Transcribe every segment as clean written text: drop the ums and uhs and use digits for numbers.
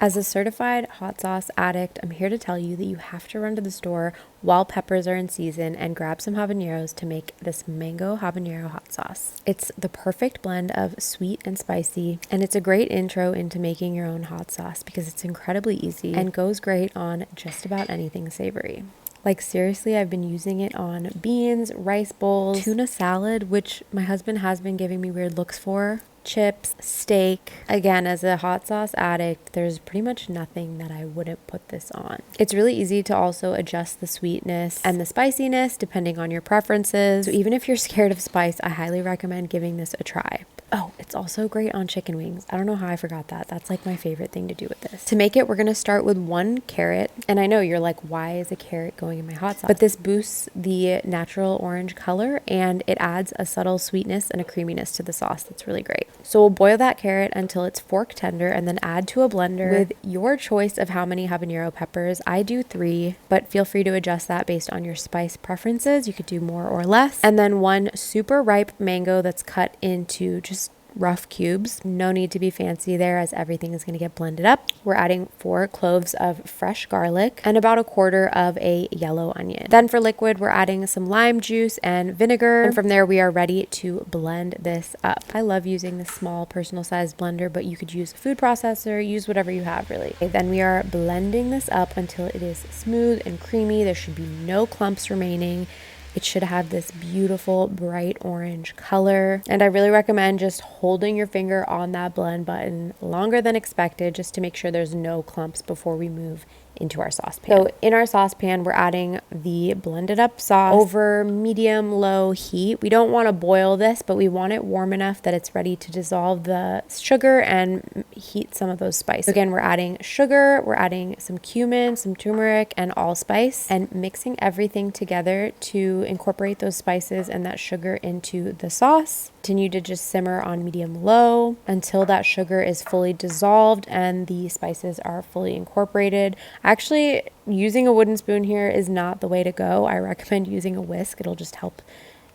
As a certified hot sauce addict, I'm here to tell you that you have to run to the store while peppers are in season and grab some habaneros to make this mango habanero hot sauce. It's the perfect blend of sweet and spicy, and it's a great intro into making your own hot sauce because it's incredibly easy and goes great on just about anything savory. Like seriously, I've been using it on beans, rice bowls, tuna salad, which my husband has been giving me weird looks for, chips, steak. Again, as a hot sauce addict, there's pretty much nothing that I wouldn't put this on. It's really easy to also adjust the sweetness and the spiciness depending on your preferences. So even if you're scared of spice, I highly recommend giving this a try. Oh, it's also great on chicken wings. I don't know how I forgot that. That's like my favorite thing to do with this. To make it, we're going to start with 1 carrot. And I know you're like, why is a carrot going in my hot sauce? But this boosts the natural orange color and it adds a subtle sweetness and a creaminess to the sauce. That's really great. So we'll boil that carrot until it's fork tender and then add to a blender with your choice of how many habanero peppers. I do 3, but feel free to adjust that based on your spice preferences. You could do more or less. And then 1 super ripe mango that's cut into just rough cubes. No need to be fancy there as everything is going to get blended up. We're adding 4 cloves of fresh garlic and about 1/4 of a yellow onion. Then for liquid, we're adding some lime juice and vinegar. And from there, we are ready to blend this up. I love using this small personal sized blender, but you could use a food processor, use whatever you have really. Okay, then we are blending this up until it is smooth and creamy. There should be no clumps remaining. It should have this beautiful bright orange color. And I really recommend just holding your finger on that blend button longer than expected just to make sure there's no clumps before we move into our saucepan. So in our saucepan, we're adding the blended up sauce over medium-low heat. We don't want to boil this, but we want it warm enough that it's ready to dissolve the sugar and heat some of those spices. So again, we're adding sugar, we're adding some cumin, some turmeric, and allspice, and mixing everything together to incorporate those spices and that sugar into the sauce. Continue to just simmer on medium-low until that sugar is fully dissolved and the spices are fully incorporated. Actually, using a wooden spoon here is not the way to go. I recommend using a whisk. It'll just help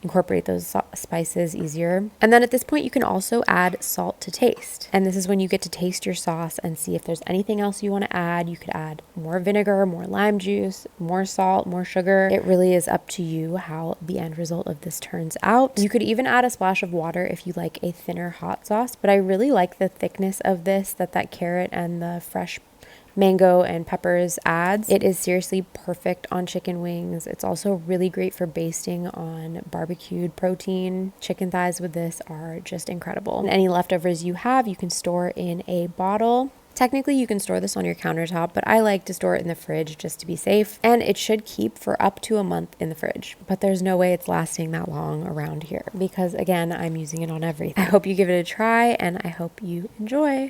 incorporate those spices easier. And then at this point, you can also add salt to taste. And this is when you get to taste your sauce and see if there's anything else you want to add. You could add more vinegar, more lime juice, more salt, more sugar. It really is up to you how the end result of this turns out. You could even add a splash of water if you like a thinner hot sauce, but I really like the thickness of this that carrot and the fresh mango and peppers adds. It is seriously perfect on chicken wings. It's also really great for basting on barbecued protein. Chicken thighs with this are just incredible. And any leftovers you have, you can store in a bottle. Technically, you can store this on your countertop, but I like to store it in the fridge just to be safe. And it should keep for up to a month in the fridge. But there's no way it's lasting that long around here because, again, I'm using it on everything. I hope you give it a try and I hope you enjoy.